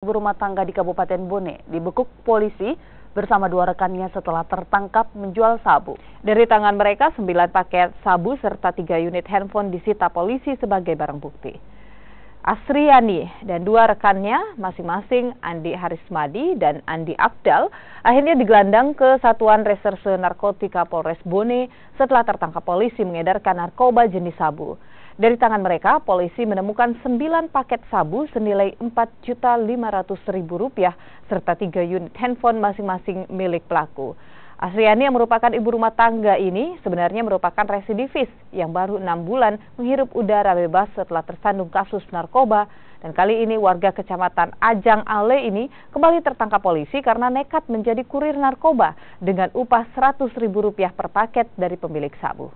Ibu rumah tangga di Kabupaten Bone dibekuk polisi bersama dua rekannya setelah tertangkap menjual sabu. Dari tangan mereka 9 paket sabu serta 3 unit handphone disita polisi sebagai barang bukti. Asriani dan dua rekannya masing-masing Andi Harismadi dan Andi Abdal akhirnya digelandang ke Satuan Reserse Narkotika Polres Bone setelah tertangkap polisi mengedarkan narkoba jenis sabu. Dari tangan mereka, polisi menemukan 9 paket sabu senilai Rp4.500.000 serta 3 unit handphone masing-masing milik pelaku. Asriani yang merupakan ibu rumah tangga ini sebenarnya merupakan residivis yang baru 6 bulan menghirup udara bebas setelah tersandung kasus narkoba. Dan kali ini warga kecamatan Ajang Ale ini kembali tertangkap polisi karena nekat menjadi kurir narkoba dengan upah Rp100.000 per paket dari pemilik sabu.